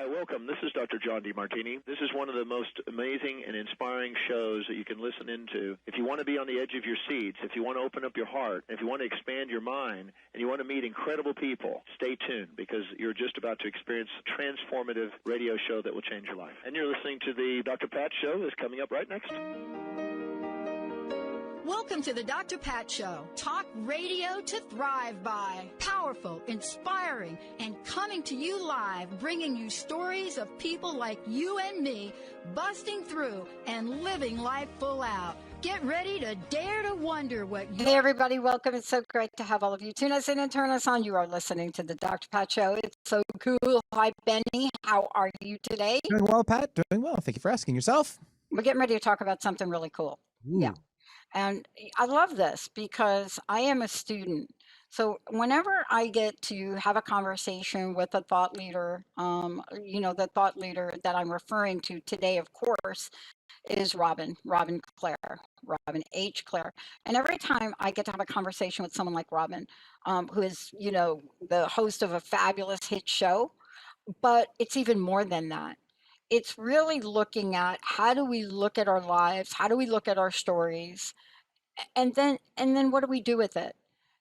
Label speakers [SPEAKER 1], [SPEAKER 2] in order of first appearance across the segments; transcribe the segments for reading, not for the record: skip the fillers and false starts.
[SPEAKER 1] Hi, welcome. This is Dr. John DeMartini. This is one of the most amazing and inspiring shows that you can listen into. If you want to be on the edge of your seats, if you want to open up your heart, if you want to expand your mind, and you want to meet incredible people, stay tuned because you're just about to experience a transformative radio show that will change your life. And you're listening to the Dr. Pat Show that's coming up right next.
[SPEAKER 2] Welcome to the Dr. Pat Show. Talk radio to thrive by. Powerful, inspiring, and coming to you live, bringing you stories of people like you and me busting through and living life full out. Get ready to dare to wonder what you...
[SPEAKER 3] Hey, everybody. Welcome. It's so great to have all of you tune us in and turn us on. You are listening to the Dr. Pat Show. It's so cool. Hi, Benny. How are you today?
[SPEAKER 4] Doing well, Pat. Doing well. Thank you for asking. Yourself?
[SPEAKER 3] We're getting ready to talk about something really cool.
[SPEAKER 4] Ooh.
[SPEAKER 3] Yeah. And I love this because I am a student. So whenever I get to have a conversation with a thought leader, the thought leader that I'm referring to today, of course, is Robin Clare, Robin H. Clare. And every time I get to have a conversation with someone like Robin, who is, the host of a fabulous hit show, but it's even more than that. It's really looking at how do we look at our lives? How do we look at our stories? And then what do we do with it?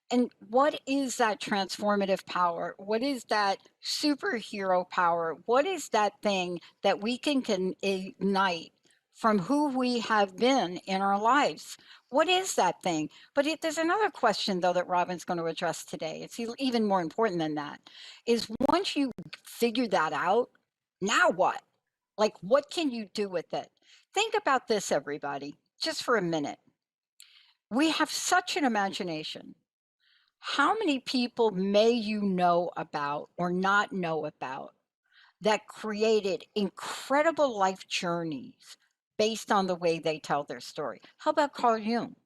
[SPEAKER 3] And what is that transformative power? What is that superhero power? What is that thing that we can ignite from who we have been in our lives? What is that thing? But there's another question, though, that Robin's going to address today. It's even more important than that, is once you figure that out, now what? Like, what can you do with it? Think about this, everybody, just for a minute. We have such an imagination. How many people may you know about or not know about that created incredible life journeys based on the way they tell their story? How about Carl Jung,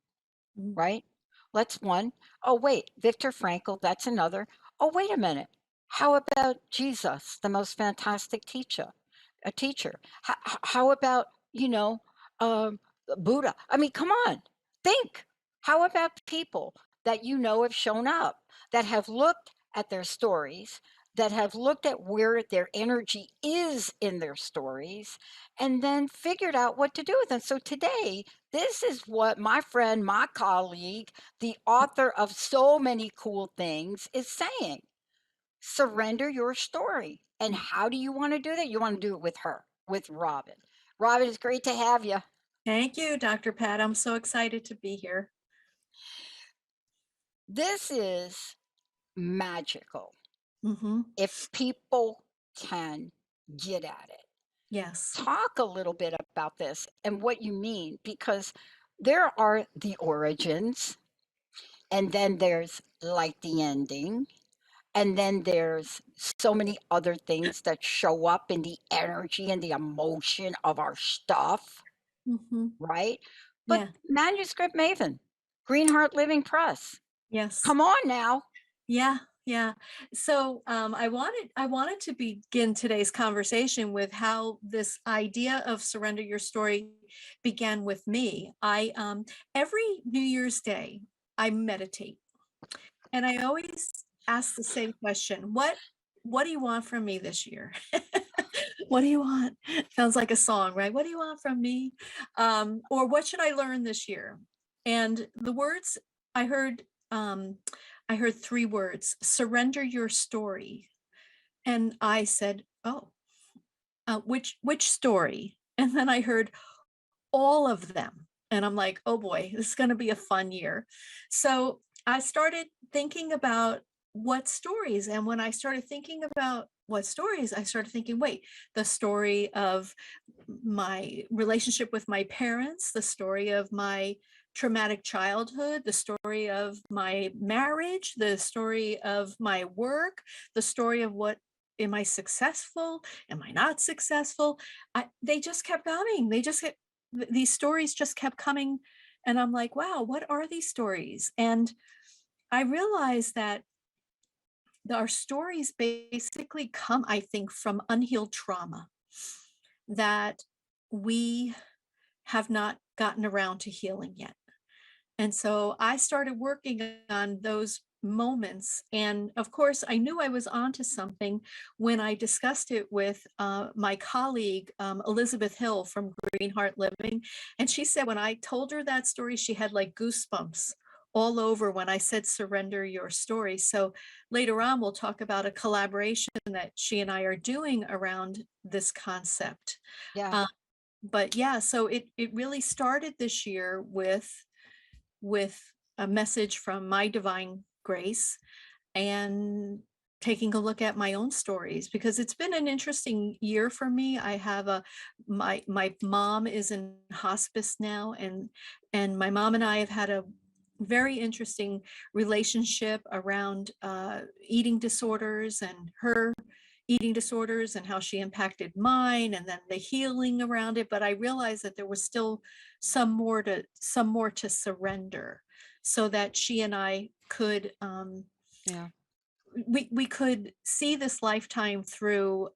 [SPEAKER 3] right? That's one. Oh, wait, Viktor Frankl, that's another. Oh, wait a minute. How about Jesus, the most fantastic teacher? How about, Buddha? I mean, come on, think. How about people that have shown up, that have looked at their stories, that have looked at where their energy is in their stories, and then figured out what to do with them? So today, this is what my friend, my colleague, the author of so many cool things is saying. Surrender your story. And how do you want to do that? You want to do it with her, with Robin. Robin, it's great to have you.
[SPEAKER 5] Thank you, Dr. Pat. I'm so excited to be here.
[SPEAKER 3] This is magical.
[SPEAKER 5] Mm-hmm.
[SPEAKER 3] If people can get at it.
[SPEAKER 5] Yes.
[SPEAKER 3] Talk a little bit about this and what you mean, because there are the origins, and then there's like the ending. And then there's so many other things that show up in the energy and the emotion of our stuff, right? But
[SPEAKER 5] Yeah.
[SPEAKER 3] Manuscript Maven, Greenheart Living Press.
[SPEAKER 5] Yes.
[SPEAKER 3] Come on now.
[SPEAKER 5] Yeah. So I wanted to begin today's conversation with how this idea of surrender your story began with me. I every New Year's Day I meditate, and I always ask the same question. What do you want from me this year? What do you want? Sounds like a song, right? What do you want from me? Or what should I learn this year? And the words I heard 3 words: surrender your story. And I said, oh, which story? And then I heard all of them. And I'm like, oh boy, this is going to be a fun year. So I started thinking about what stories. And when I started thinking about what stories, I started thinking, wait, the story of my relationship with my parents, the story of my traumatic childhood, the story of my marriage, the story of my work, the story of what, am I successful? Am I not successful? They just kept coming. These stories just kept coming. And I'm like, wow, what are these stories? And I realized that our stories basically come, I think, from unhealed trauma that we have not gotten around to healing yet. And so I started working on those moments. And of course, I knew I was onto something when I discussed it with my colleague, Elizabeth Hill from Green Heart Living. And she said when I told her that story, she had like goosebumps all over when I said, surrender your story. So later on, we'll talk about a collaboration that she and I are doing around this concept.
[SPEAKER 3] Yeah.
[SPEAKER 5] But yeah, so it really started this year with a message from my divine grace and taking a look at my own stories, because it's been an interesting year for me. I have my mom is in hospice now, and my mom and I have had a very interesting relationship around eating disorders and her eating disorders and how she impacted mine, and then the healing around it. But I realized that there was still some more to surrender, so that she and I could
[SPEAKER 3] Yeah.
[SPEAKER 5] we could see this lifetime through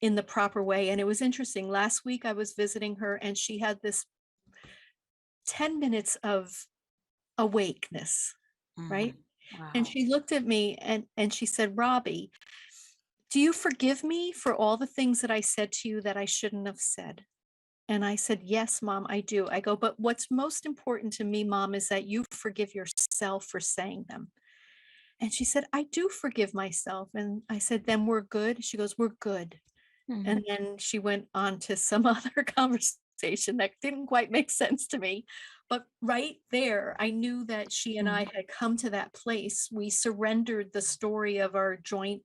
[SPEAKER 5] in the proper way. And it was interesting. Last week I was visiting her, and she had this 10 minutes of awakeness, right? And
[SPEAKER 3] Wow.
[SPEAKER 5] she looked at me and she said, Robbie, do you forgive me for all the things that I said to you that I shouldn't have said? And I said, yes, Mom, I do. I go, but what's most important to me, Mom, is that you forgive yourself for saying them. And she said, I do forgive myself. And I said, then we're good. She goes, we're good.
[SPEAKER 3] Mhm.
[SPEAKER 5] And then she went on to some other conversation that didn't quite make sense to me. But right there, I knew that she and I had come to that place. We surrendered the story of our joint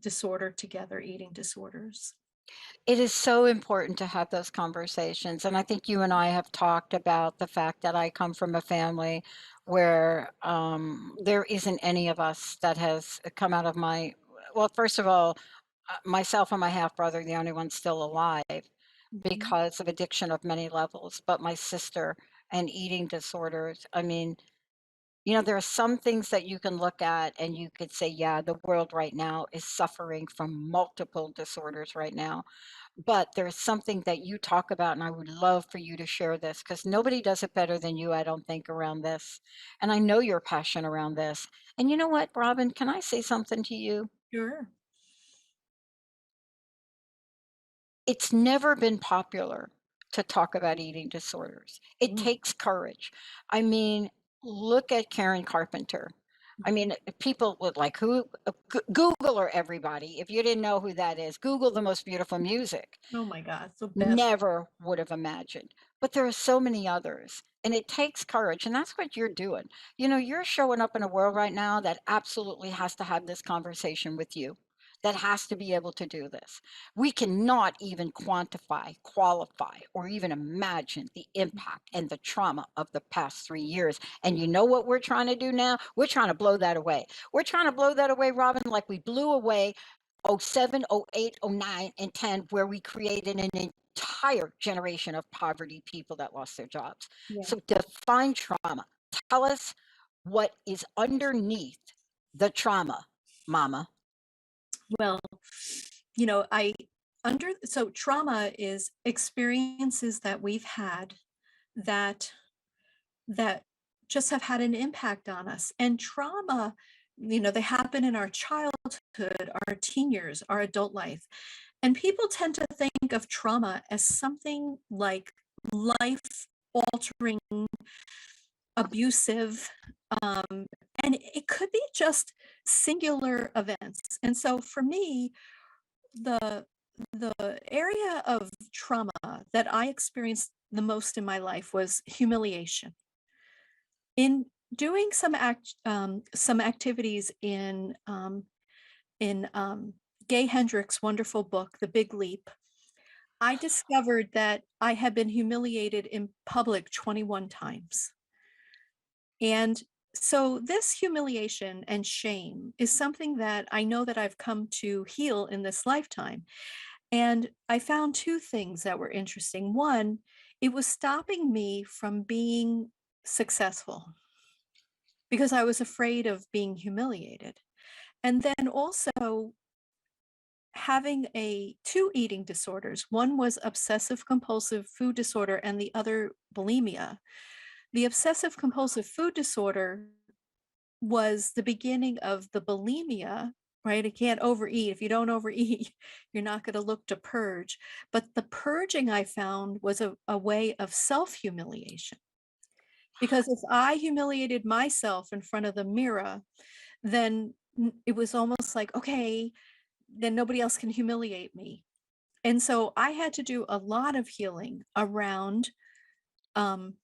[SPEAKER 5] disorder together, eating disorders.
[SPEAKER 3] It is so important to have those conversations. And I think you and I have talked about the fact that I come from a family where there isn't any of us that has come out of my, well, first of all, myself and my half brother, the only ones still alive
[SPEAKER 5] Mhm.
[SPEAKER 3] because of addiction of many levels, but my sister and eating disorders. I mean, there are some things that you can look at and you could say, yeah, the world right now is suffering from multiple disorders right now. But there's something that you talk about, and I would love for you to share this because nobody does it better than you, I don't think, around this. And I know your passion around this. And you know what, Robin, can I say something to you?
[SPEAKER 5] Sure.
[SPEAKER 3] It's never been popular to talk about eating disorders. It
[SPEAKER 5] Mm.
[SPEAKER 3] takes courage. I mean, look at Karen Carpenter. I mean, people would like who Google her, everybody. If you didn't know who that is, Google the most beautiful music.
[SPEAKER 5] Oh my God, it's the best.
[SPEAKER 3] Never would have imagined. But there are so many others, and it takes courage, and that's what you're doing. You're showing up in a world right now that absolutely has to have this conversation with you, that has to be able to do this. We cannot even quantify, qualify, or even imagine the impact and the trauma of the past 3 years. And you know what we're trying to do now? We're trying to blow that away. We're trying to blow that away, Robin, like we blew away 07, 08, 09, and 10, where we created an entire generation of poverty people that lost their jobs.
[SPEAKER 5] Yeah.
[SPEAKER 3] So define trauma. Tell us what is underneath the trauma, Mama.
[SPEAKER 5] Well, so trauma is experiences that we've had that that just have had an impact on us. And trauma, they happen in our childhood, our teen years, our adult life. And people tend to think of trauma as something like life altering, abusive, and it could be just singular events. And so for me, the the area of trauma that I experienced the most in my life was humiliation. In doing some activities in Gay Hendricks' wonderful book, The Big Leap, I discovered that I had been humiliated in public 21 times. And so this humiliation and shame is something that I know that I've come to heal in this lifetime. And I found two things that were interesting. One, it was stopping me from being successful because I was afraid of being humiliated. And then also having two eating disorders. One was obsessive compulsive food disorder and the other bulimia. The obsessive compulsive food disorder was the beginning of the bulimia, right? You can't overeat. If you don't overeat, you're not going to look to purge. But the purging I found was a way of self-humiliation. Because if I humiliated myself in front of the mirror, then it was almost like, okay, then nobody else can humiliate me. And so I had to do a lot of healing around um,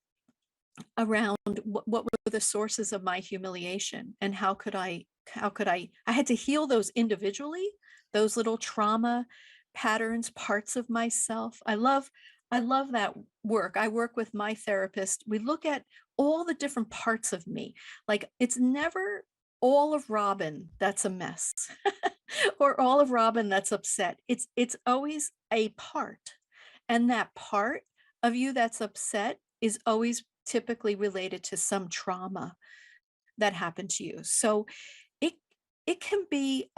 [SPEAKER 5] what were the sources of my humiliation, and how could I had to heal those individually, those little trauma patterns, parts of myself. I love that work. I work with my therapist. We look at all the different parts of me. Like, it's never all of Robin that's a mess or all of Robin that's upset. It's always a part. And that part of you that's upset is always typically related to some trauma that happened to you. So it it can be,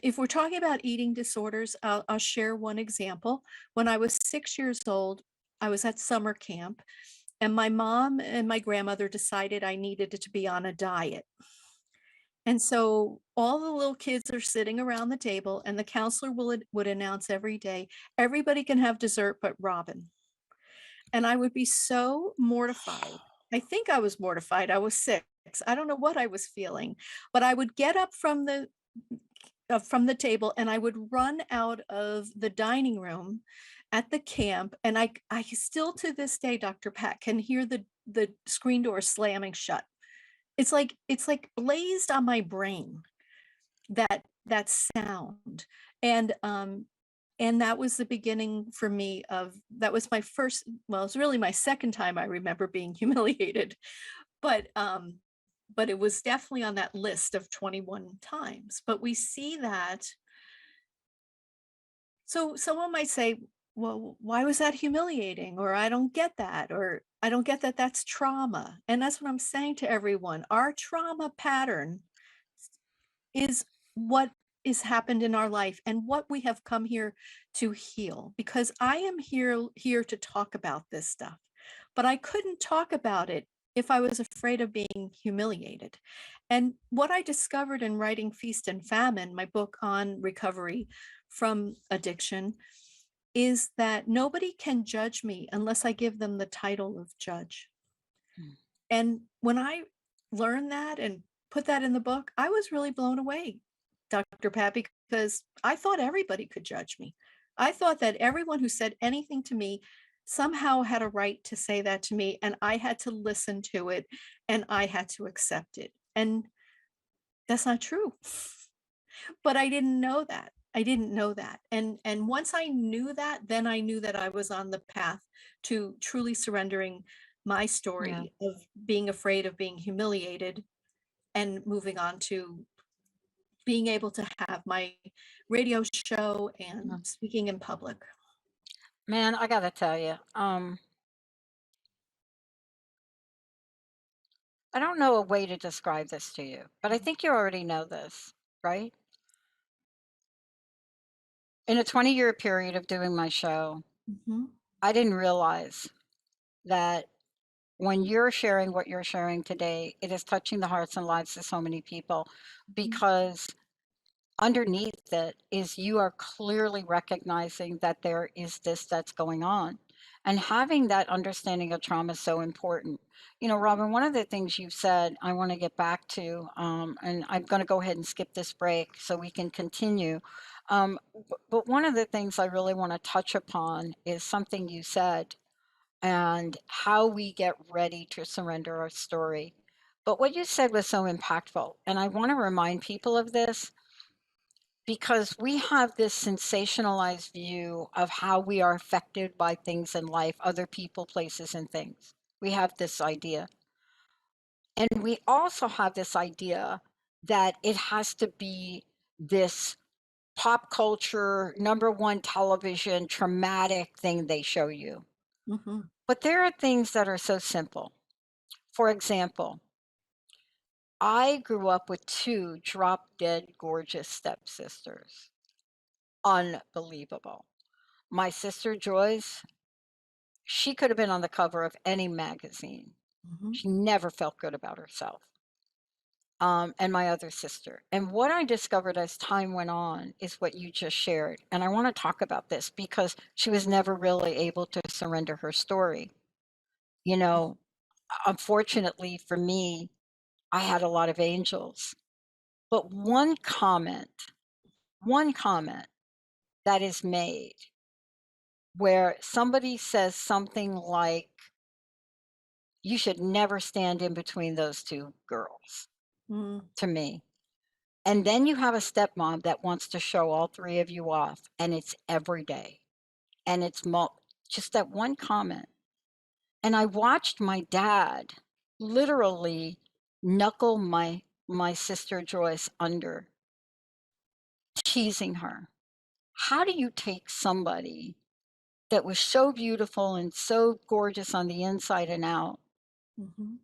[SPEAKER 5] if we're talking about eating disorders, I'll share one example. When I was 6 years old, I was at summer camp, and my mom and my grandmother decided I needed to be on a diet. And so all the little kids are sitting around the table, and the counselor would announce every day, everybody can have dessert but Robin. And I would be so mortified. I think I was mortified. I was 6. I don't know what I was feeling, but I would get up from the table, and I would run out of the dining room at the camp, and I still to this day, Dr. Pat, can hear the screen door slamming shut. It's like blazed on my brain, that sound. And and that was the beginning for me of that was my first, well, it's really my second time I remember being humiliated, but it was definitely on that list of 21 times. But we see that. So someone might say, well, why was that humiliating? Or I don't get that, or I don't get that that's trauma. And that's what I'm saying to everyone. Our trauma pattern is what is happened in our life and what we have come here to heal, because I am here to talk about this stuff, but I couldn't talk about it if I was afraid of being humiliated. And what I discovered in writing Feast and Famine, my book on recovery from addiction, is that nobody can judge me unless I give them the title of judge.
[SPEAKER 3] Mm.
[SPEAKER 5] And when I learned that and put that in the book, I was really blown away, Dr. Pat, because I thought everybody could judge me. I thought that everyone who said anything to me somehow had a right to say that to me, and I had to listen to it and I had to accept it. And that's not true. But I didn't know that. I didn't know that. And once I knew that, then I knew that I was on the path to truly surrendering my
[SPEAKER 3] Yeah.
[SPEAKER 5] story of being afraid of being humiliated and moving on to being able to have my radio show and
[SPEAKER 3] Yeah.
[SPEAKER 5] speaking in public.
[SPEAKER 3] Man, I gotta tell you, I don't know a way to describe this to you, but I think you already know this, right? In a 20-year period of doing my show,
[SPEAKER 5] Mhm.
[SPEAKER 3] I didn't realize that when you're sharing what you're sharing today, it is touching the hearts and lives of so many people,
[SPEAKER 5] Mhm.
[SPEAKER 3] because underneath it is you are clearly recognizing that there is this that's going on. And having that understanding of trauma is so important. You know, Robin, one of the things you've said, I want to get back to, and I'm going to go ahead and skip this break so we can continue. But one of the things I really want to touch upon is something you said and how we get ready to surrender our story. But what you said was so impactful. And I want to remind people of this because we have this sensationalized view of how we are affected by things in life, other people, places, and things. We have this idea. And we also have this idea that it has to be this pop culture, number one television, traumatic thing they show you.
[SPEAKER 5] Mhm.
[SPEAKER 3] But there are things that are so simple. For example, I grew up with 2 drop dead gorgeous stepsisters. Unbelievable. My sister Joyce, she could have been on the cover of any magazine.
[SPEAKER 5] Mhm.
[SPEAKER 3] She never felt good about herself. and my other sister. And what I discovered as time went on is what you just shared. And I want to talk about this because she was never really able to surrender her story. You know, unfortunately for me, I had a lot of angels. But one comment that is made where somebody says something like, you should never stand in between those two girls, to me. And then you have a stepmom that wants to show all three of you off, and it's every day. And it's just that one comment. And I watched my dad literally knuckle my sister Joyce under, teasing her. How do you take somebody that was so beautiful and so gorgeous on the inside and out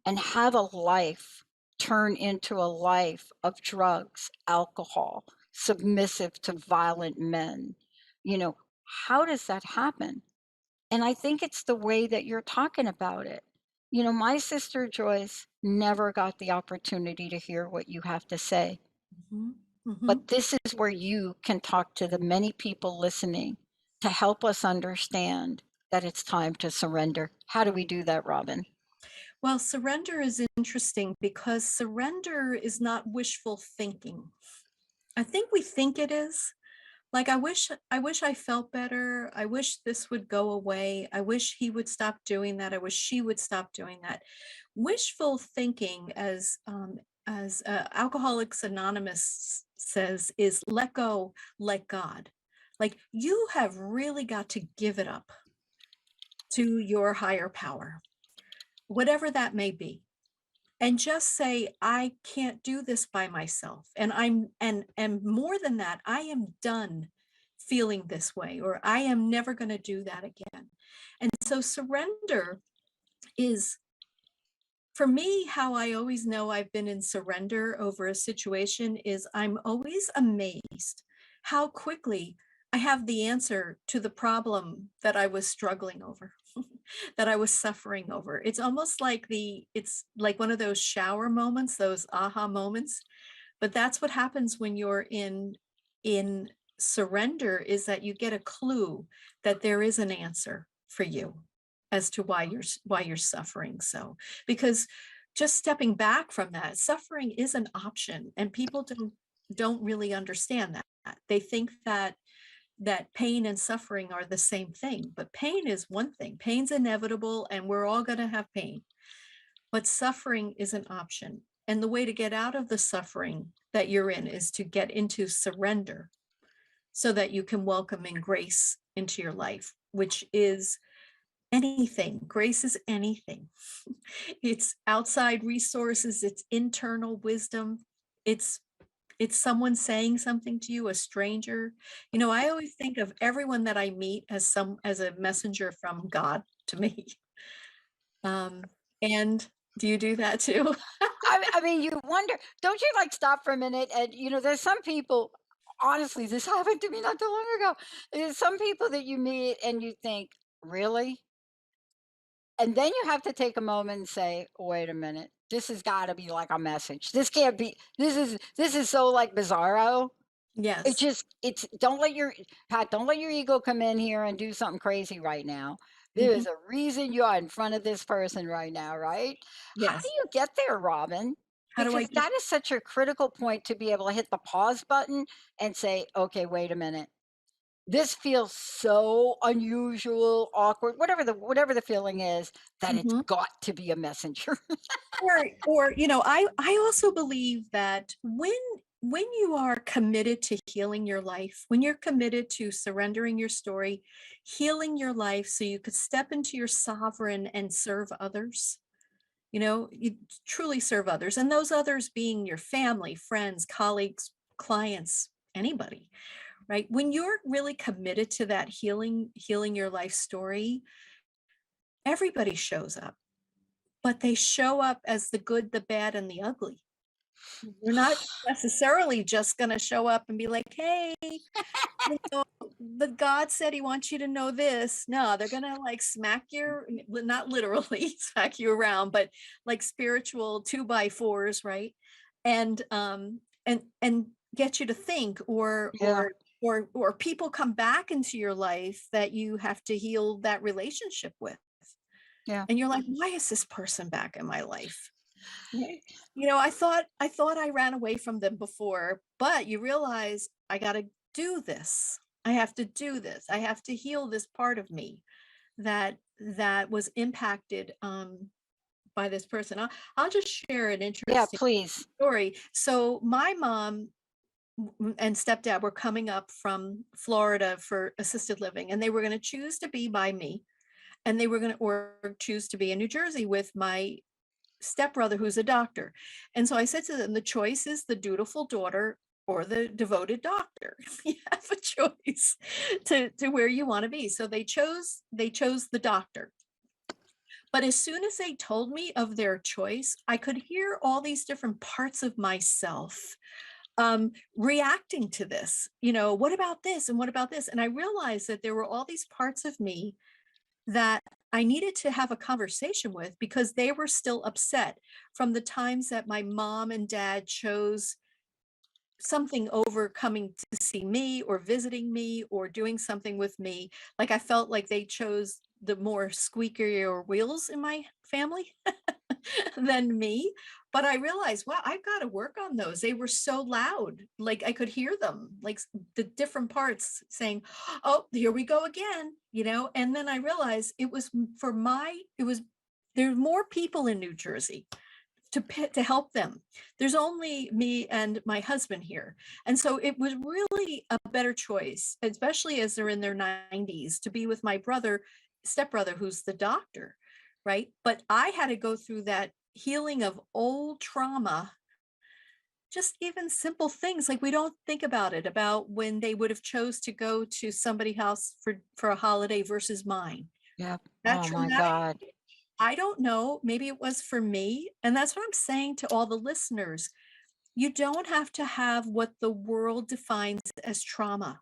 [SPEAKER 3] and have a life turn into a life of drugs, alcohol, submissive to violent men? You know, how does that happen? And I think it's the way that you're talking about it. You know, my sister Joyce never got the opportunity to hear what you have to say. But this is where you can talk to the many people listening to help us understand that it's time to surrender. How do we do that, Robin?
[SPEAKER 5] Well, surrender is interesting because surrender is not wishful thinking. I think we think it is. Like, I wish I felt better. I wish this would go away. I wish he would stop doing that. I wish she would stop doing that. Wishful thinking, as Alcoholics Anonymous says, is let go, let God. Like, you have really got to give it up to your higher power, whatever that may be, and just say, I can't do this by myself. And and more than that, I am done feeling this way, or I am never going to do that again. And so surrender is, for me, how I always know I've been in surrender over a situation is I'm always amazed how quickly I have the answer to the problem that I was struggling over, that I was suffering over. It's almost like it's like one of those shower moments, those aha moments. But that's what happens when you're in surrender, is that you get a clue that there is an answer for you as to why you're suffering. So, because just stepping back from that, suffering is an option, and people don't really understand that. They think that pain and suffering are the same thing, but pain is one thing. Pain's inevitable, and we're all going to have pain. But suffering is an option. And the way to get out of the suffering that you're in is to get into surrender, so that you can welcome in grace into your life, which is anything. Grace is anything. It's outside resources, it's internal wisdom, it's someone saying something to you, a stranger. You know, I always think of everyone that I meet as a messenger from God to me. And do you do that too?
[SPEAKER 3] I mean, you wonder, don't you like stop for a minute? And, you know, there's some people, honestly, this happened to me not too long ago. There's some people that you meet and you think, really? And then you have to take a moment and say, wait a minute, this has got to be like a message. This can't be, this is so like bizarro.
[SPEAKER 5] Yes.
[SPEAKER 3] It's don't let your Pat, don't let your ego come in here and do something crazy right now. There is a reason you are in front of this person right now, right? How do
[SPEAKER 5] Yes.
[SPEAKER 3] you get there, Robin?
[SPEAKER 5] How do I
[SPEAKER 3] Because
[SPEAKER 5] get?
[SPEAKER 3] that is such a critical point to be able to hit the pause button and say, okay, wait a minute. This feels so unusual, awkward, whatever the feeling is, that it's got to be a messenger.
[SPEAKER 5] Or you know, I also believe that when you are committed to healing your life, when you're committed to surrendering your story, healing your life so you could step into your sovereign and serve others, you know, you truly serve others, and those others being your family, friends, colleagues, clients, anybody, right? When you're really committed to that healing your life story, everybody shows up, but they show up as the good, the bad, and the ugly. They're not necessarily just going to show up and be like, hey, you know, the God said he wants you to know this. No, they're going to like smack your, not literally smack you around, but like spiritual 2x4s, right? and get you to think, or
[SPEAKER 3] Yeah.
[SPEAKER 5] or people come back into your life that you have to heal that relationship with.
[SPEAKER 3] Yeah.
[SPEAKER 5] And you're like, why is this person back in my life? Right. I thought I ran away from them before, but you realize I got to do this. I have to do this. I have to heal this part of me that was impacted by this person. I'll just share an
[SPEAKER 3] Yeah,
[SPEAKER 5] interesting
[SPEAKER 3] please.
[SPEAKER 5] story. So my mom and stepdad were coming up from Florida for assisted living, and they were going to choose to be by me, and they were going to or choose to be in New Jersey with my stepbrother who's a doctor. And so I said to them, the choice is the dutiful daughter or the devoted doctor. You have a choice to where you want to be. So they chose the doctor. But as soon as they told me of their choice, I could hear all these different parts of myself reacting to this. What about this? And what about this? And I realized that there were all these parts of me that I needed to have a conversation with, because they were still upset from the times that my mom and dad chose something over coming to see me or visiting me or doing something with me. Like I felt like they chose the more squeakier wheels in my family than me. But I realized, wow, I've got to work on those. They were so loud. Like I could hear them, like the different parts saying, oh, here we go again. And then I realized it was there's more people in New Jersey to help them. There's only me and my husband here. And so it was really a better choice, especially as they're in their 90s, to be with my stepbrother, who's the doctor, right? But I had to go through that healing of old trauma, just even simple things like we don't think about when they would have chose to go to somebody's house for a holiday versus mine.
[SPEAKER 3] Yeah.
[SPEAKER 5] That
[SPEAKER 3] Oh my
[SPEAKER 5] traumatic,
[SPEAKER 3] God.
[SPEAKER 5] I don't know, maybe it was for me. And that's what I'm saying to all the listeners. You don't have to have what the world defines as trauma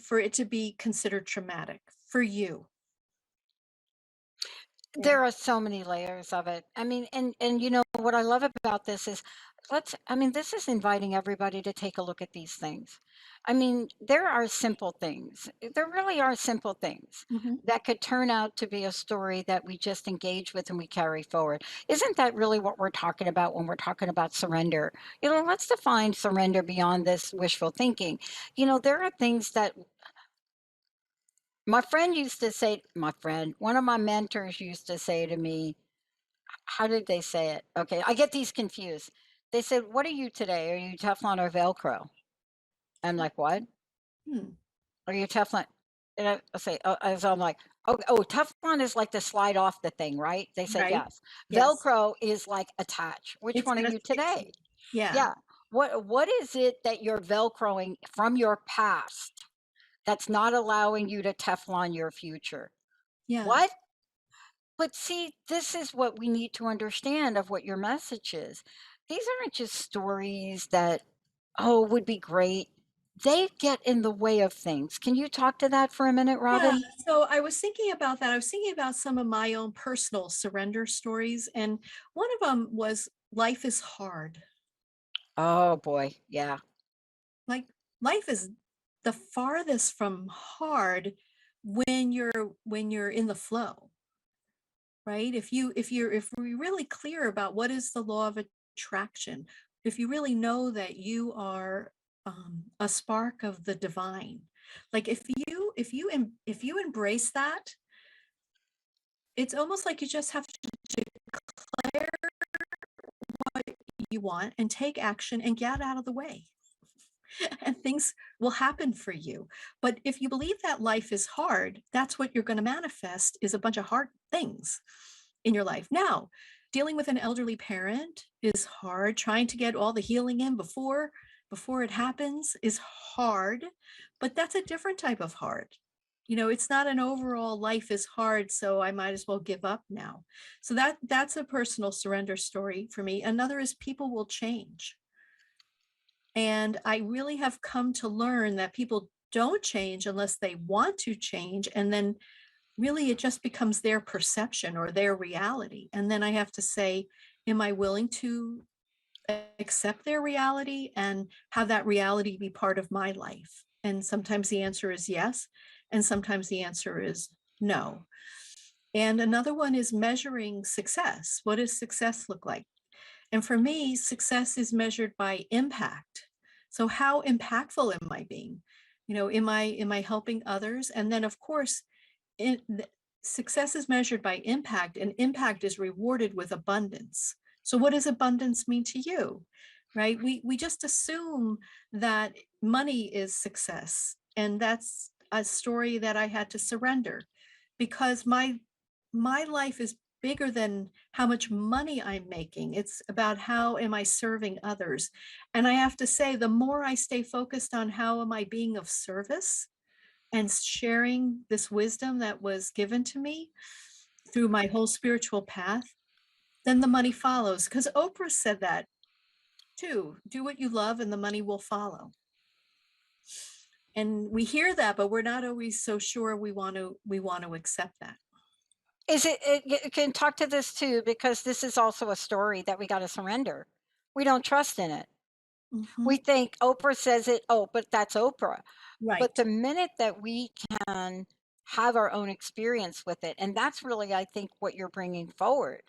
[SPEAKER 5] for it to be considered traumatic for you. Yeah.
[SPEAKER 3] There are so many layers of it. I mean, and what I love about this is this is inviting everybody to take a look at these things. I mean, there are simple things. There really are simple things
[SPEAKER 5] Mhm.
[SPEAKER 3] that could turn out to be a story that we just engage with and we carry forward. Isn't that really what we're talking about when we're talking about surrender? Let's define surrender beyond this wishful thinking. There are things that one of my mentors used to say to me, how did they say it? Okay, I get these confused. They said, "What are you today? Are you Teflon or Velcro?" I'm like, "What?
[SPEAKER 5] Hmm.
[SPEAKER 3] Are you Teflon?" And I say, so I'm like, "Oh, Teflon is like to slide off the thing, right?" They said,
[SPEAKER 5] Right.
[SPEAKER 3] "Yes."
[SPEAKER 5] Yes.
[SPEAKER 3] Velcro is like attach. Which
[SPEAKER 5] It's
[SPEAKER 3] one are
[SPEAKER 5] going to
[SPEAKER 3] you
[SPEAKER 5] stick to
[SPEAKER 3] today?
[SPEAKER 5] you. Yeah.
[SPEAKER 3] Yeah. What is it that you're Velcroing from your past that's not allowing you to Teflon your future?
[SPEAKER 5] Yeah.
[SPEAKER 3] What? But see, this is what we need to understand of what your message is. These aren't just stories that, oh, would be great. They get in the way of things. Can you talk to that for a minute,
[SPEAKER 5] Yeah.
[SPEAKER 3] Robin?
[SPEAKER 5] So I was thinking about that. I was thinking about some of my own personal surrender stories. And one of them was life is hard.
[SPEAKER 3] Oh boy, yeah.
[SPEAKER 5] Like life is the farthest from hard when you're in the flow, right? If we're really clear about what is the law of attraction, if you really know that you are a spark of the divine, like if you embrace that, it's almost like you just have to declare what you want and take action and get out of the way. And things will happen for you. But if you believe that life is hard, that's what you're going to manifest, is a bunch of hard things in your life. Now, dealing with an elderly parent is hard. Trying to get all the healing in before it happens is hard, but that's a different type of hard. It's not an overall life is hard, so I might as well give up now. So that's a personal surrender story for me. Another is people will change. And I really have come to learn that people don't change unless they want to change. And then really it just becomes their perception or their reality. And then I have to say, am I willing to accept their reality and have that reality be part of my life? And sometimes the answer is yes, and sometimes the answer is no. And another one is measuring success. What does success look like? And for me, success is measured by impact. So how impactful am I being? Am I helping others? And then of course, success is measured by impact, and impact is rewarded with abundance. So what does abundance mean to you? Right? We just assume that money is success. And that's a story that I had to surrender, because my life is bigger than how much money I'm making. It's about how am I serving others. And I have to say, the more I stay focused on how am I being of service and sharing this wisdom that was given to me through my whole spiritual path, then the money follows. Because Oprah said that too: do what you love and the money will follow. And we hear that, but we're not always so sure we want to accept that.
[SPEAKER 3] Is it you can talk to this too, because this is also a story that we got to surrender. We don't trust in it. We
[SPEAKER 5] Mhm.
[SPEAKER 3] think Oprah says it, oh, but that's Oprah. But
[SPEAKER 5] Right.
[SPEAKER 3] the minute that we can have our own experience with it, and that's really, I think, what you're bringing forward,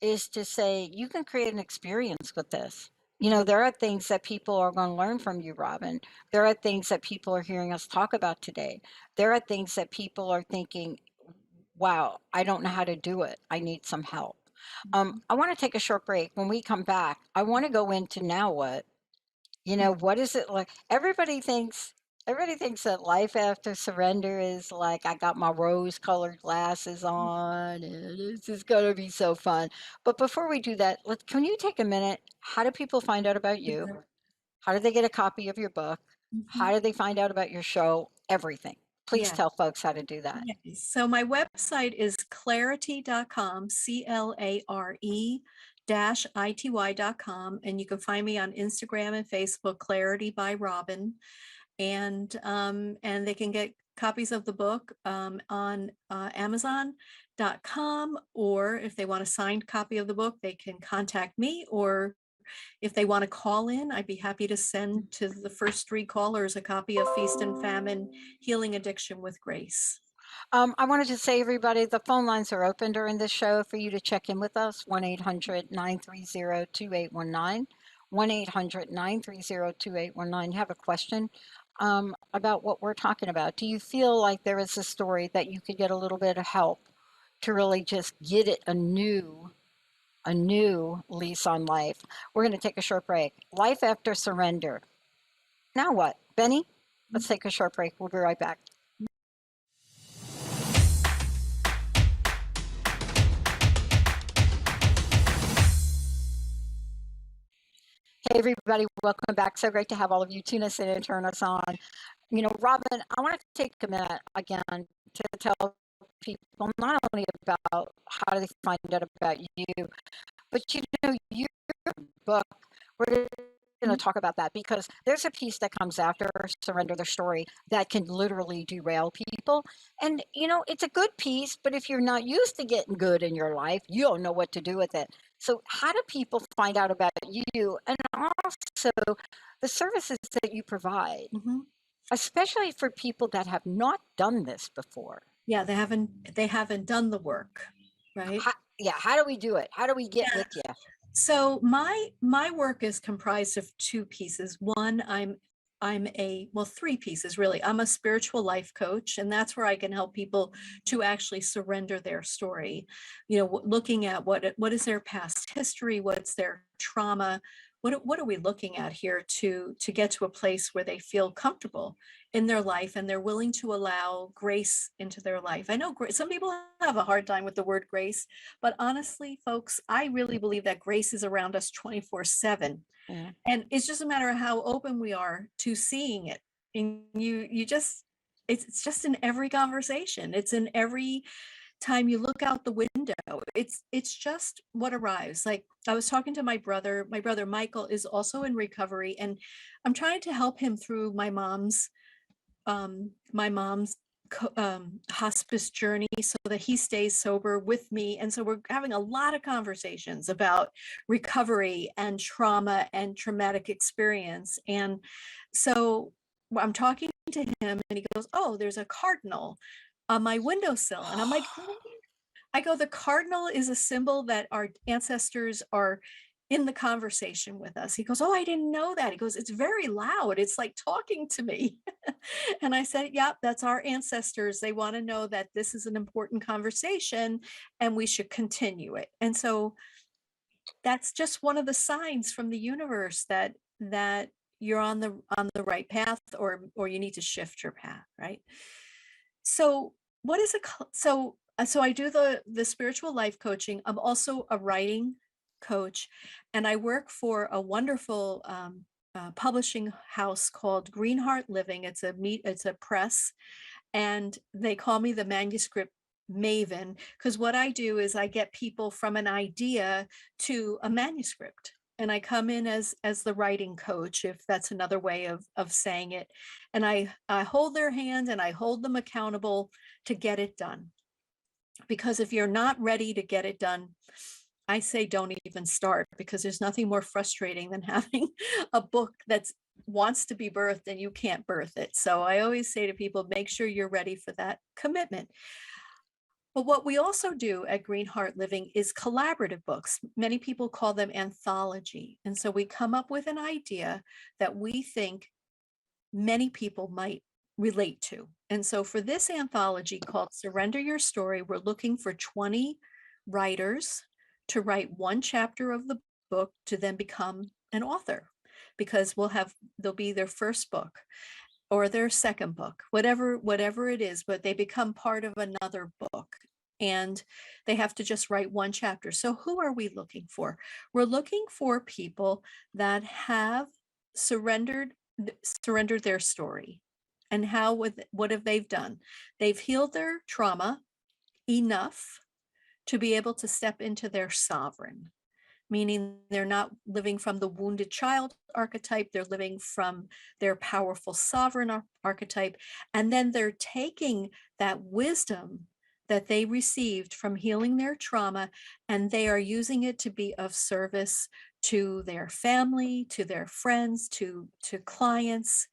[SPEAKER 3] is to say you can create an experience with this. There are things that people are going to learn from you, Robin. There are things that people are hearing us talk about today. There are things that people are thinking, wow, I don't know how to do it. I need some help.
[SPEAKER 5] Mhm.
[SPEAKER 3] I want to take a short break. When we come back, I want to go into now what?
[SPEAKER 5] Yeah.
[SPEAKER 3] What is it like? Everybody thinks that life after surrender is like I got my rose-colored glasses on and this is gonna be so fun. But before we do that, can you take a minute? How do people find out about you?
[SPEAKER 5] Yeah.
[SPEAKER 3] How do they get a copy of your book? How
[SPEAKER 5] Mhm.
[SPEAKER 3] do they find out about your show? Everything. Please
[SPEAKER 5] Yeah.
[SPEAKER 3] tell folks how to do that.
[SPEAKER 5] Yes. So my website is clarity.com, CLARE-ITY.com. And you can find me on Instagram and Facebook, Clarity by Robin. And they can get copies of the book on Amazon.com, or if they want a signed copy of the book, they can contact me, or if they want to call in, I'd be happy to send to the first 3 callers a copy of Feast and Famine: Healing Addiction with Grace.
[SPEAKER 3] I wanted to say, everybody, the phone lines are open during this show for you to check in with us. 1-800-930-2819. 1-800-930-2819. You have a question about what we're talking about. Do you feel like there is a story that you could get a little bit of help to really just get it a new lease on life? We're going to take a short break. Life after surrender. Now what? Benny, let's take a short break. We'll be right back. Hey, everybody, welcome back. So great to have all of you tune us in and turn us on. Robin, I want to take a minute again to tell people not only about how do they find out about you, but your book, we're going to talk about that, because there's a piece that comes after Surrender the Story that can literally derail people. And, it's a good piece, but if you're not used to getting good in your life, you don't know what to do with it. So, how do people find out about you, and also the services that you provide,
[SPEAKER 5] Mhm.
[SPEAKER 3] especially for people that have not done this before?
[SPEAKER 5] Yeah, they haven't done the work, right?
[SPEAKER 3] Yeah, how do we do it? How do we get
[SPEAKER 5] Yeah.
[SPEAKER 3] with you?
[SPEAKER 5] So my work is comprised of 2 pieces. One, I'm a well, 3 pieces really. I'm a spiritual life coach, and that's where I can help people to actually surrender their story. Looking at what is their past history, what's their trauma, what are we looking at here to get to a place where they feel comfortable in their life and they're willing to allow grace into their life. I know some people have a hard time with the word grace, but honestly, folks, I really believe that grace is around us 24/7.
[SPEAKER 3] Yeah.
[SPEAKER 5] And it's just a matter of how open we are to seeing it. And you just it's just in every conversation. It's in every time you look out the window. It's just what arrives. Like, I was talking to my brother. My brother Michael is also in recovery, and I'm trying to help him through my mom's hospice journey so that he stays sober with me. And so we're having a lot of conversations about recovery and trauma and traumatic experience. And so I'm talking to him and he goes, "Oh, there's a cardinal on my windowsill." And I'm like, I go, "The cardinal is a symbol that our ancestors are in the conversation with us." He goes, "Oh, I didn't know that." He goes, "It's very loud. It's like talking to me." And I said, "Yeah, that's our ancestors. They want to know that this is an important conversation and we should continue it." And so that's just one of the signs from the universe that you're on the right path, or you need to shift your path, right? So what is so I do the spiritual life coaching. I'm also a writing coach, and I work for a wonderful publishing house called Greenheart Living. It's a press, and they call me the Manuscript Maven, because what I do is I get people from an idea to a manuscript. And I come in as the writing coach, if that's another way of saying it. And I hold their hand and I hold them accountable to get it done. Because if you're not ready to get it done, I say don't even start, because there's nothing more frustrating than having a book that wants to be birthed and you can't birth it. So I always say to people, make sure you're ready for that commitment. But what we also do at Greenheart Living is collaborative books. Many people call them anthology. And so we come up with an idea that we think many people might relate to. And so for this anthology called Surrender Your Story, we're looking for 20 writers to write one chapter of the book to then become an author, because they'll be their first book or their second book, whatever it is, but they become part of another book and they have to just write one chapter. So who are we looking for? We're looking for people that have surrendered their story. And what have they done? They've healed their trauma enough to be able to step into their sovereign, meaning they're not living from the wounded child archetype, they're living from their powerful sovereign archetype. And then they're taking that wisdom that they received from healing their trauma, and they are using it to be of service to their family, to their friends, to clients,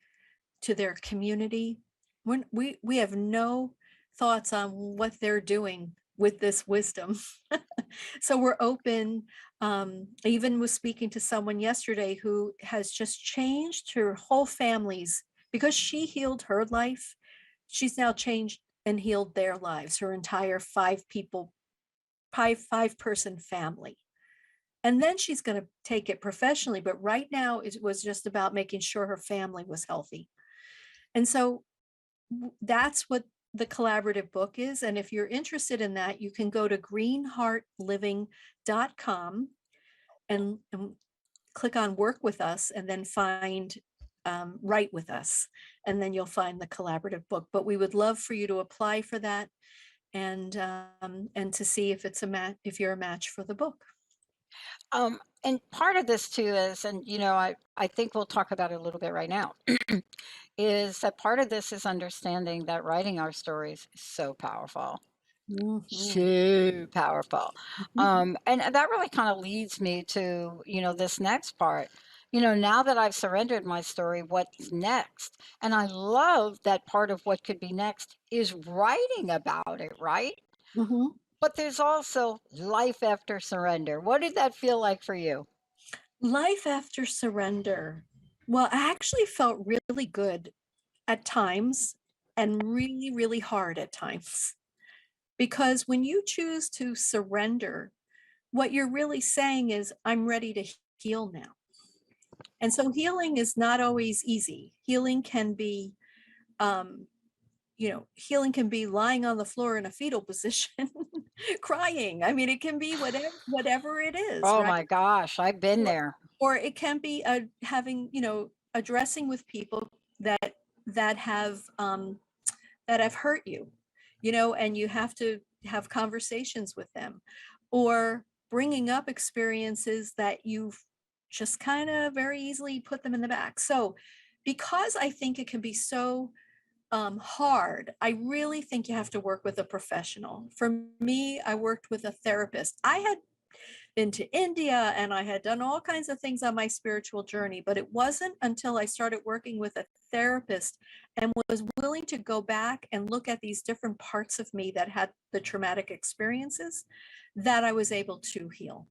[SPEAKER 5] to their community. We have no thoughts on what they're doing with this wisdom. So we're open. I even was speaking to someone yesterday who has just changed her whole family's, because she healed her life. She's now changed and healed their lives, her entire five person family. And then she's going to take it professionally. But right now it was just about making sure her family was healthy. And so that's what the collaborative book is. And if you're interested in that, you can go to greenheartliving.com and click on work with us, and then find write with us. And then you'll find the collaborative book. But we would love for you to apply for that and to see if if you're a match for the book.
[SPEAKER 3] And part of this too is, and I think we'll talk about it a little bit right now, is that part of this is understanding that writing our stories is so powerful. So powerful. And that really kind of leads me to, this next part. Now that I've surrendered my story, what's next? And I love that part of what could be next is writing about it, right? But there's also life after surrender. What did that feel like for you?
[SPEAKER 5] Life after surrender. Well, I actually felt really good at times and really, really hard at times. Because when you choose to surrender, what you're really saying is, I'm ready to heal now. And so healing is not always easy. Healing can be, healing can be lying on the floor in a fetal position, crying. I mean, it can be whatever it is,
[SPEAKER 3] Oh
[SPEAKER 5] right?
[SPEAKER 3] my gosh, I've been there.
[SPEAKER 5] Or it can be addressing with people that have hurt you, and you have to have conversations with them, or bringing up experiences that you've just kind of very easily put them in the back. So because I think it can be so hard, I really think you have to work with a professional. For me, I worked with a therapist. I had been to India and I had done all kinds of things on my spiritual journey, but it wasn't until I started working with a therapist and was willing to go back and look at these different parts of me that had the traumatic experiences that I was able to heal.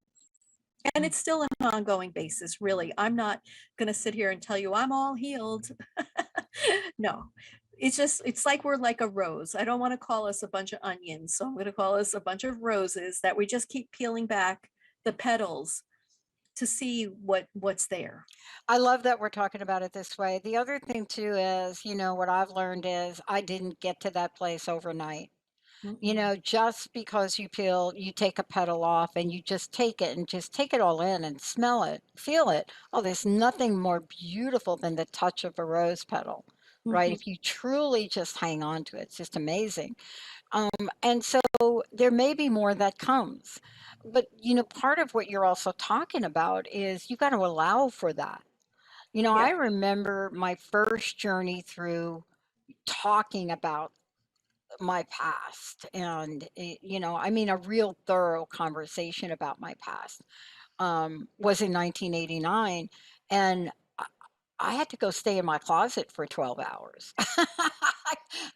[SPEAKER 5] And it's still an ongoing basis, really. I'm not going to sit here and tell you I'm all healed. No, it's like we're like a rose. I don't want to call us a bunch of onions. So I'm going to call us a bunch of roses that we just keep peeling back the petals to see what's there.
[SPEAKER 3] I love that we're talking about it this way. The other thing too is, what I've learned is I didn't get to that place overnight. Just because you take a petal off and you just take it and just take it all in and smell it, feel it. Oh, there's nothing more beautiful than the touch of a rose petal, right?
[SPEAKER 5] Mhm.
[SPEAKER 3] If you truly just hang on to it, it's just amazing. And so there may be more that comes. But, part of what you're also talking about is you got to allow for that. I
[SPEAKER 5] Yeah.
[SPEAKER 3] remember my first journey through talking about my past and I mean a real thorough conversation about my past was in 1989, and I I had to go stay in my closet for 12 hours.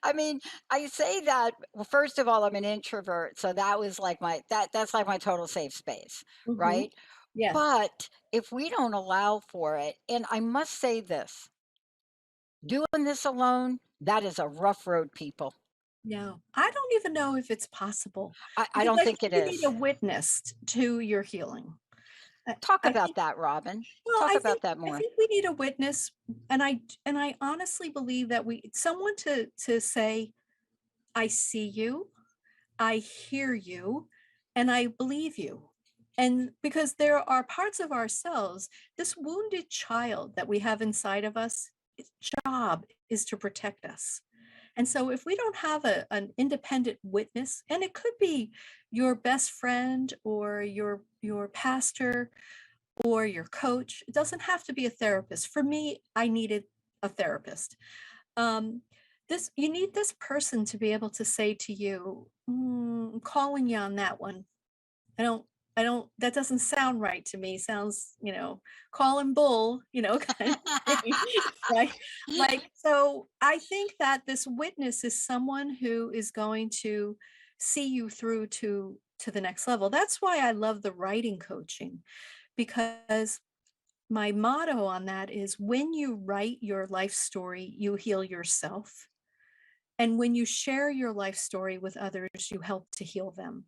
[SPEAKER 3] I mean, I say that, well, first of all, I'm an introvert, so that was like that's like my total safe space,
[SPEAKER 5] Mhm.
[SPEAKER 3] right?
[SPEAKER 5] Yeah.
[SPEAKER 3] But if we don't allow for it, and I must say this, doing this alone, that is a rough road, people.
[SPEAKER 5] No, I don't even know if it's possible
[SPEAKER 3] I
[SPEAKER 5] because
[SPEAKER 3] don't
[SPEAKER 5] I
[SPEAKER 3] think
[SPEAKER 5] think
[SPEAKER 3] it
[SPEAKER 5] you need
[SPEAKER 3] is.
[SPEAKER 5] a witness to your healing. I,
[SPEAKER 3] Talk
[SPEAKER 5] I
[SPEAKER 3] about
[SPEAKER 5] think,
[SPEAKER 3] that, Robin.
[SPEAKER 5] well,
[SPEAKER 3] Talk
[SPEAKER 5] I
[SPEAKER 3] about
[SPEAKER 5] think
[SPEAKER 3] that
[SPEAKER 5] I
[SPEAKER 3] more.
[SPEAKER 5] think we need a witness, and I honestly believe that someone to say, I see you, I hear you, and I believe you. And because there are parts of ourselves, this wounded child that we have inside of us, its job is to protect us. And so if we don't have an independent witness, and it could be your best friend or your pastor or your coach, it doesn't have to be a therapist. For me, I needed a therapist. Um, this you need this person to be able to say to you, I'm calling you on that one. I don't, that doesn't sound right to me. Sounds, calling bull, kind of thing, right? Like, so I think that this witness is someone who is going to see you through to the next level. That's why I love the writing coaching, because my motto on that is when you write your life story, you heal yourself. And when you share your life story with others, you help to heal them.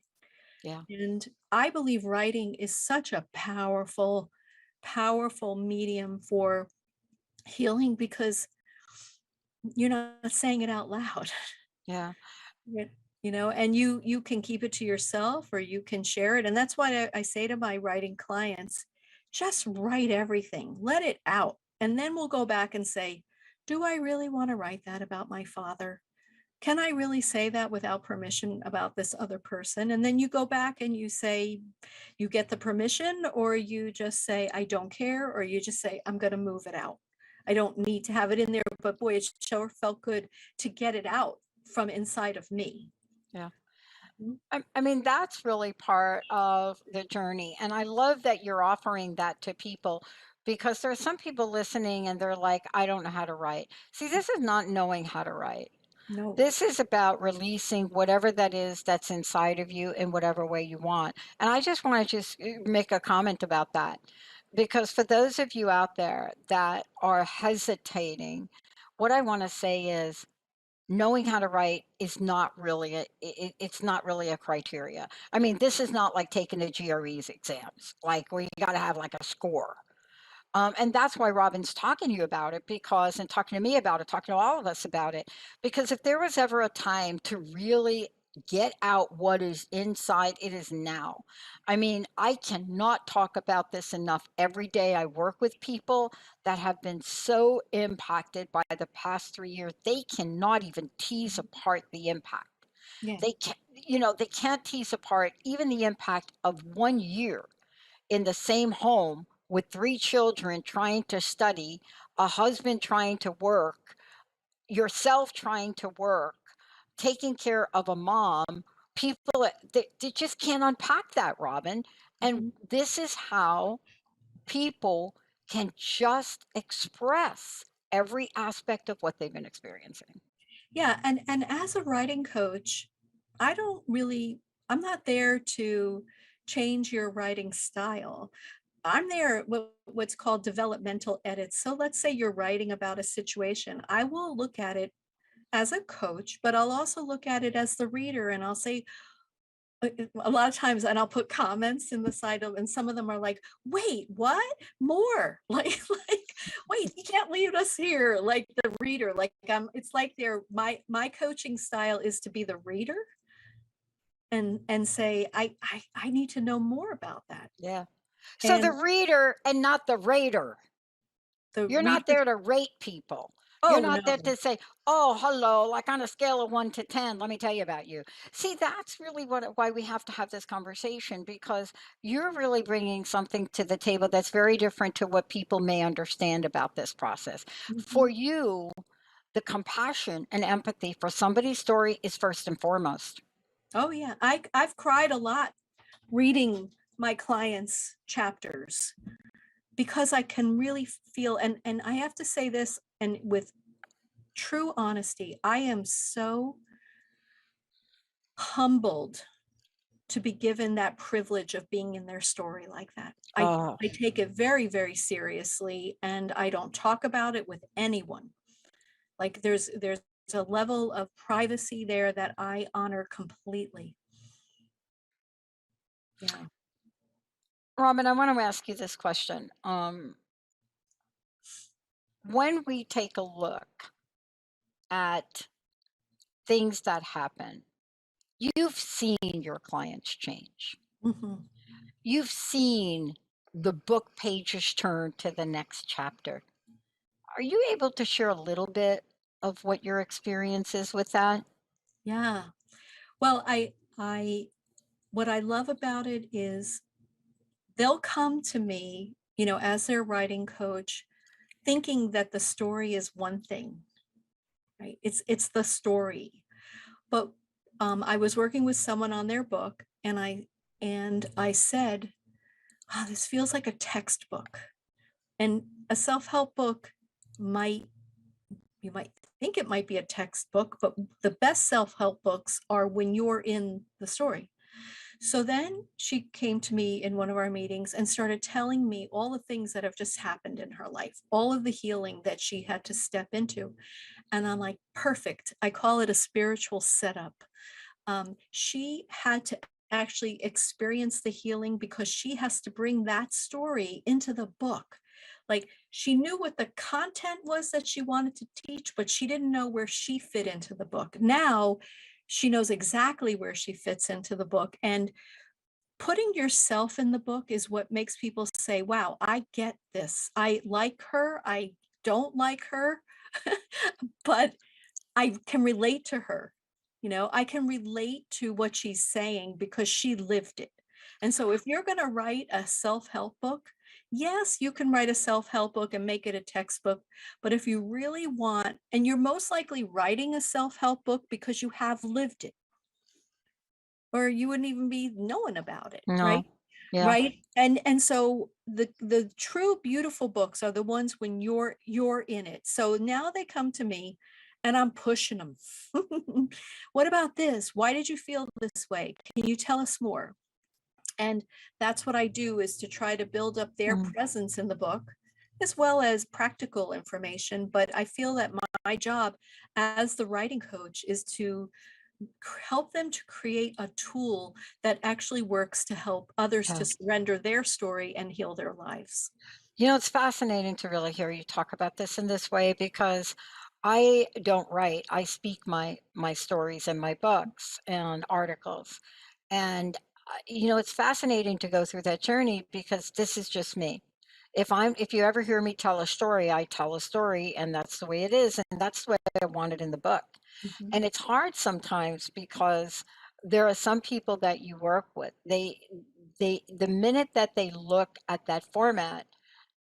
[SPEAKER 3] Yeah.
[SPEAKER 5] And I believe writing is such a powerful, powerful medium for healing because you're not saying it out loud.
[SPEAKER 3] Yeah.
[SPEAKER 5] Yeah. And you can keep it to yourself or you can share it. And that's why I say to my writing clients, just write everything, let it out. And then we'll go back and say, do I really want to write that about my father? Can I really say that without permission about this other person? And then you go back and you say, you get the permission, or you just say, I don't care, or you just say, I'm going to move it out. I don't need to have it in there, but boy, it sure felt good to get it out from inside of me.
[SPEAKER 3] Yeah.
[SPEAKER 5] Mhm.
[SPEAKER 3] I mean, that's really part of the journey. And I love that you're offering that to people because there are some people listening and they're like, I don't know how to write. See, this is not knowing how to write.
[SPEAKER 5] No.
[SPEAKER 3] This is about releasing whatever that is that's inside of you in whatever way you want. And I just want to just make a comment about that because for those of you out there that are hesitating, what I want to say is knowing how to write is not really it's not really a criteria. I mean, this is not like taking the GREs exams, like where you got to have like a score. And that's why Robin's talking to you about it because, and talking to me about it, talking to all of us about it, because if there was ever a time to really get out what is inside, it is now. I mean, I cannot talk about this enough. Every day I work with people that have been so impacted by the past 3 years, they cannot even tease apart the impact.
[SPEAKER 5] Yeah.
[SPEAKER 3] They can, they can't tease apart even the impact of 1 year in the same home with three children trying to study, a husband trying to work, yourself trying to work, taking care of a mom, people, they just can't unpack that, Robin. And
[SPEAKER 5] Mhm.
[SPEAKER 3] this is how people can just express every aspect of what they've been experiencing.
[SPEAKER 5] Yeah, and as a writing coach, I don't really, I'm not there to change your writing style. I'm there what's called developmental edits. So let's say you're writing about a situation. I will look at it as a coach, but I'll also look at it as the reader, and I'll say, a lot of times, and I'll put comments in the side of, and some of them are like, wait, what? More? Like, wait, you can't leave us here, like the reader. Like, it's like they're, my coaching style is to be the reader and say, I need to know more about that.
[SPEAKER 3] Yeah. So the
[SPEAKER 5] And
[SPEAKER 3] reader and not the rater.
[SPEAKER 5] the
[SPEAKER 3] You're not
[SPEAKER 5] reader,
[SPEAKER 3] there to rate people. You're
[SPEAKER 5] oh
[SPEAKER 3] not there
[SPEAKER 5] no.
[SPEAKER 3] to say, "Oh, hello," like on a scale of 1 to 10, let me tell you about you. See, that's really why we have to have this conversation, because you're really bringing something to the table that's very different to what people may understand about this process. For
[SPEAKER 5] Mhm.
[SPEAKER 3] you, the compassion and empathy for somebody's story is first and foremost.
[SPEAKER 5] Oh yeah, I've cried a lot reading my clients' chapters because I can really feel, and I have to say this, and with true honesty, I am so humbled to be given that privilege of being in their story like that.
[SPEAKER 3] Oh,
[SPEAKER 5] I take it very, very seriously, and I don't talk about it with anyone. Like, there's a level of privacy there that I honor completely. Yeah.
[SPEAKER 3] Robin, I want to ask you this question. When we take a look at things that happen, you've seen your clients change.
[SPEAKER 5] Mhm.
[SPEAKER 3] You've seen the book pages turn to the next chapter. Are you able to share a little bit of what your experience is with that?
[SPEAKER 5] Yeah. Well, what I love about it is they'll come to me, as their writing coach, thinking that the story is one thing, right? It's the story. But I was working with someone on their book, and I said, "Oh, this feels like a textbook." And a self-help book might you might think it might be a textbook, but the best self-help books are when you're in the story. So then she came to me in one of our meetings and started telling me all the things that have just happened in her life, all of the healing that she had to step into. And I'm like, perfect. I call it a spiritual setup. She had to actually experience the healing because she has to bring that story into the book. Like, she knew what the content was that she wanted to teach, but she didn't know where she fit into the book. Now she knows exactly where she fits into the book. And putting yourself in the book is what makes people say, wow, I get this. I like her. I don't like her, but I can relate to her. I can relate to what she's saying because she lived it. And so if you're going to write a self-help book, yes, you can write a self-help book and make it a textbook. But if you really want, and you're most likely writing a self-help book because you have lived it, or you wouldn't even be knowing about it, right?
[SPEAKER 3] No. Yeah.
[SPEAKER 5] Right. And so the true beautiful books are the ones when you're in it. So now they come to me and I'm pushing them. What about this? Why did you feel this way? Can you tell us more? And that's what I do, is to try to build up their
[SPEAKER 3] Mm.
[SPEAKER 5] presence in the book as well as practical information. But I feel that my job as the writing coach is to help them to create a tool that actually works to help others to
[SPEAKER 3] Yeah.
[SPEAKER 5] surrender their story and heal their lives.
[SPEAKER 3] It's fascinating to really hear you talk about this in this way, because I don't write. I speak my stories in my books and articles. And it's fascinating to go through that journey, because this is just me. If you ever hear me tell a story, I tell a story, and that's the way it is, and that's the way I want it in the book.
[SPEAKER 5] Mhm.
[SPEAKER 3] And it's hard sometimes, because there are some people that you work with. The minute that they look at that format,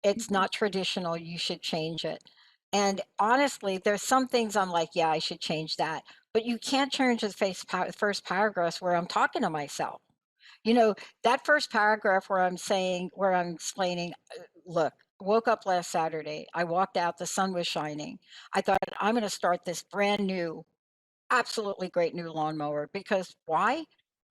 [SPEAKER 3] it's
[SPEAKER 5] Mhm.
[SPEAKER 3] not traditional, you should change it. And honestly, there's some things I'm like, yeah, I should change that. But you can't change the first paragraphs where I'm talking to myself. You know, that first paragraph where I'm explaining, look, woke up last Saturday. I walked out, the sun was shining. I thought, I'm going to start this brand new, absolutely great new lawnmower because why?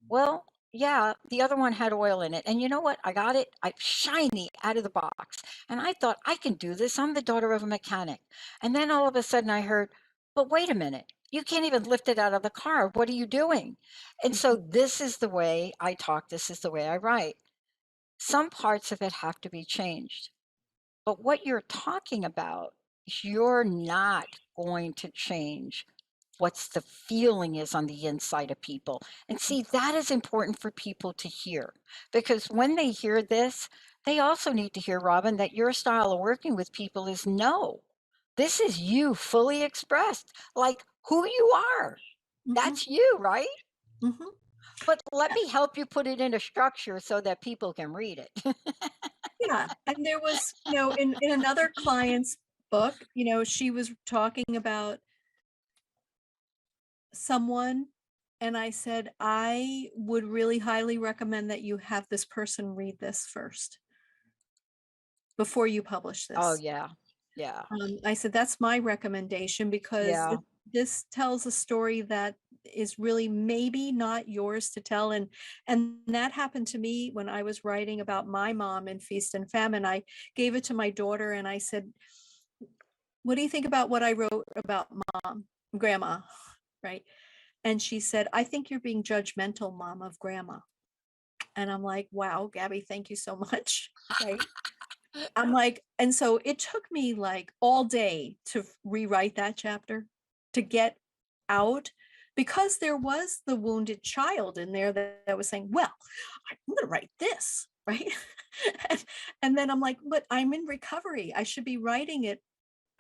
[SPEAKER 3] Well, yeah, the other one had oil in it. And you know what? I got it shiny out of the box. And I thought, I can do this. I'm the daughter of a mechanic. And then all of a sudden I heard, but wait a minute. You can't even lift it out of the car. What are you doing? And so this is the way I talk. This is the way I write. Some parts of it have to be changed. But what you're talking about, you're not going to change what's the feeling is on the inside of people. And see, that is important for people to hear because when they hear this, they also need to hear, Robin, that your style of working with people is no. This is you fully expressed, like who you are. That's you, right?
[SPEAKER 5] Mhm.
[SPEAKER 3] But let me help you put it in a structure so that people can read it.
[SPEAKER 5] Yeah, and there was, in another client's book, she was talking about someone, and I said, I would really highly recommend that you have this person read this first before you publish
[SPEAKER 3] Oh,
[SPEAKER 5] this.
[SPEAKER 3] yeah. Yeah.
[SPEAKER 5] I said, that's my recommendation because
[SPEAKER 3] Yeah.
[SPEAKER 5] this tells a story that is really maybe not yours to tell. And that happened to me when I was writing about my mom in Feast and Famine. I gave it to my daughter and I said, what do you think about what I wrote about grandma? Right. And she said, I think you're being judgmental, mom, of grandma. And I'm like, wow, Gabby, thank you so much. Right. I'm like, and so it took me like all day to rewrite that chapter to get out because there was the wounded child in there that was saying, well, I'm going to write this, right? and then I'm like, but I'm in recovery. I should be writing it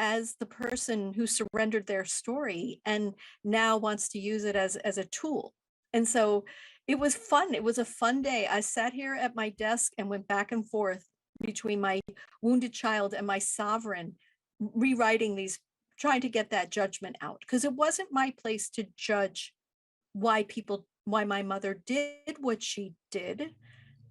[SPEAKER 5] as the person who surrendered their story and now wants to use it as a tool. And so it was fun. It was a fun day. I sat here at my desk and went back and forth between my wounded child and my sovereign, rewriting these, trying to get that judgment out because it wasn't my place to judge why my mother did what she did.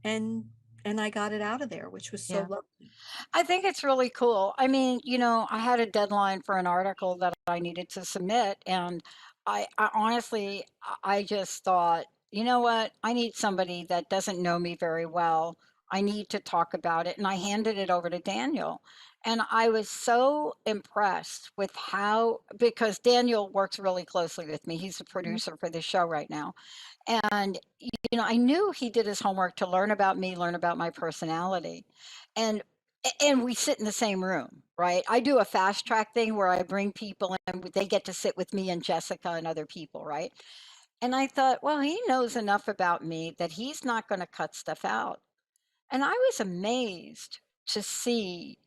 [SPEAKER 5] And I got it out of there, which was so
[SPEAKER 3] Yeah.
[SPEAKER 5] lovely.
[SPEAKER 3] I think it's really cool. I mean, I had a deadline for an article that I needed to submit, and I honestly, I just thought, you know what? I need somebody that doesn't know me very well. I need to talk about it, and I handed it over to Daniel. And I was so impressed with how, because Daniel works really closely with me. He's the producer for the show right now. And, I knew he did his homework to learn about me, learn about my personality. And and we sit in the same room, right? I do a fast track thing where I bring people and they get to sit with me and Jessica and other people, right? And I thought, well, he knows enough about me that he's not going to cut stuff out. And I was amazed to see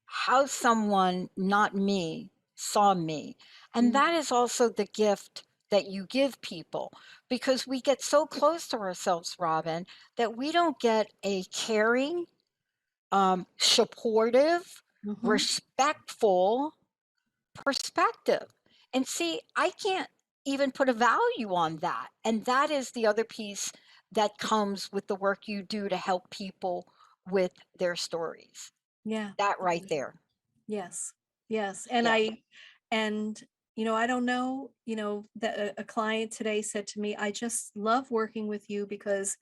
[SPEAKER 3] how someone, not me, saw me. And
[SPEAKER 5] Mhm.
[SPEAKER 3] that is also the gift that you give people because we get so close to ourselves, Robin, that we don't get a caring, supportive,
[SPEAKER 5] Mhm.
[SPEAKER 3] respectful perspective. And see, I can't even put a value on that. And that is the other piece that comes with the work you do to help people with their stories.
[SPEAKER 5] Yeah.
[SPEAKER 3] That right there.
[SPEAKER 5] Yes. Yes. And
[SPEAKER 3] Yeah.
[SPEAKER 5] and I don't know, that a client today said to me, I just love working with you because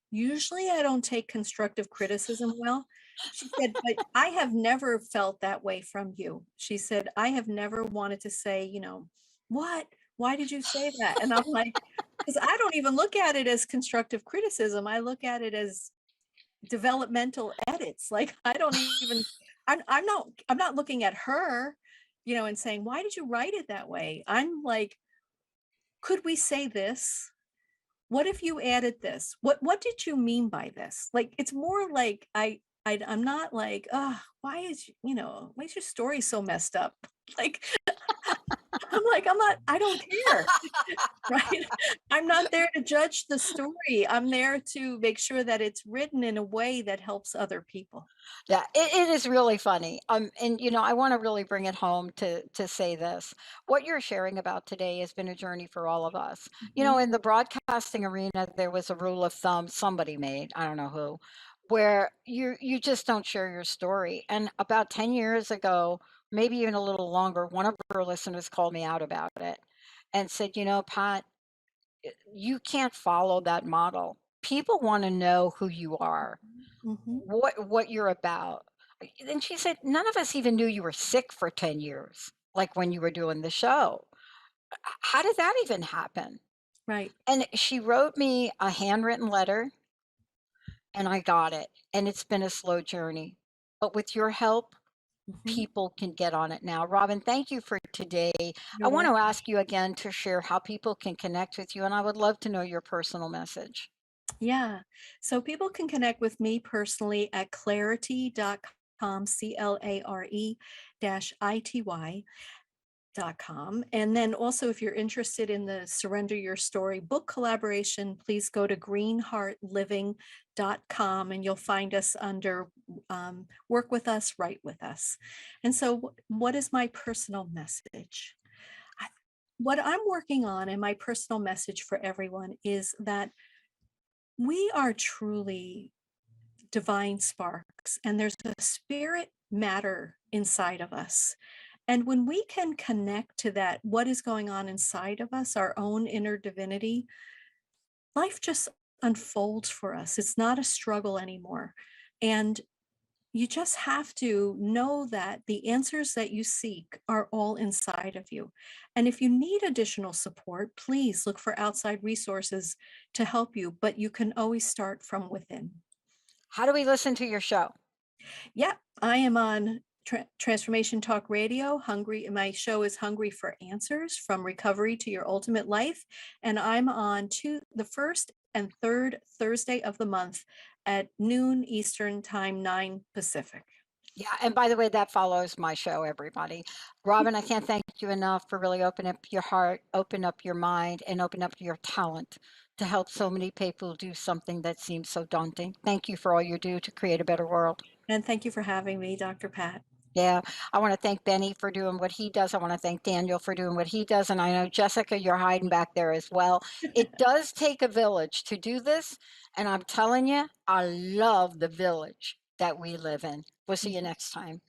[SPEAKER 5] usually I don't take constructive criticism well. She said, but I have never felt that way from you. She said, I have never wanted to say, what? Why did you say that? And I'm like, because I don't even look at it as constructive criticism. I look at it as developmental edits. Like I don't even I'm not looking at her, and saying, why did you write it that way? I'm like, could we say this? What if you added this? What did you mean by this? Like it's more like I'm not like, why is your story so messed up? Like I'm like, I don't care. Right? I'm not there to judge the story. I'm there to make sure that it's written in a way that helps other people.
[SPEAKER 3] Yeah, it is really funny. And I want to really bring it home to say this. What you're sharing about today has been a journey for all of us.
[SPEAKER 5] Mhm.
[SPEAKER 3] In the broadcasting arena, there was a rule of thumb somebody made, I don't know who, where you just don't share your story. And about 10 years ago, maybe even a little longer, one of our listeners called me out about it and said, Pat, you can't follow that model. People want to know who you are,
[SPEAKER 5] Mhm.
[SPEAKER 3] what you're about. And she said, none of us even knew you were sick for 10 years, like when you were doing the show. How did that even happen?
[SPEAKER 5] Right.
[SPEAKER 3] And she wrote me a handwritten letter and I got it. And it's been a slow journey. But with your help,
[SPEAKER 5] Mhm.
[SPEAKER 3] people can get on it now. Robin, thank you for today. I
[SPEAKER 5] You're
[SPEAKER 3] want to
[SPEAKER 5] welcome.
[SPEAKER 3] ask you again to share how people can connect with you. And I would love to know your personal message.
[SPEAKER 5] Yeah. So people can connect with me personally at clarity.com, CLARE-ITY.com. And then also, if you're interested in the Surrender Your Story book collaboration, please go to greenheartliving.com and you'll find us under Work With Us, Write With Us. And so, what is my personal message? I- What I'm working on, and my personal message for everyone, is that we are truly divine sparks, and there's a spirit matter inside of us. And when we can connect to that, what is going on inside of us, our own inner divinity, life just unfolds for us. It's not a struggle anymore. And you just have to know that the answers that you seek are all inside of you. And if you need additional support, please look for outside resources to help you, but you can always start from within.
[SPEAKER 3] How do we listen to your show?
[SPEAKER 5] Yeah, I am on Transformation Talk Radio. My show is Hungry for Answers: From Recovery to Your Ultimate Life. And I'm on the first and third Thursday of the month at noon Eastern Time, 9 Pacific.
[SPEAKER 3] Yeah, and by the way, that follows my show, everybody. Robin, I can't thank you enough for really opening up your heart, open up your mind, and open up your talent to help so many people do something that seems so daunting. Thank you for all you do to create a better world.
[SPEAKER 5] And thank you for having me, Dr. Pat.
[SPEAKER 3] Yeah, I want to thank Benny for doing what he does. I want to thank Daniel for doing what he does. And I know, Jessica, you're hiding back there as well. It does take a village to do this. And I'm telling you, I love the village that we live in. We'll see you next time.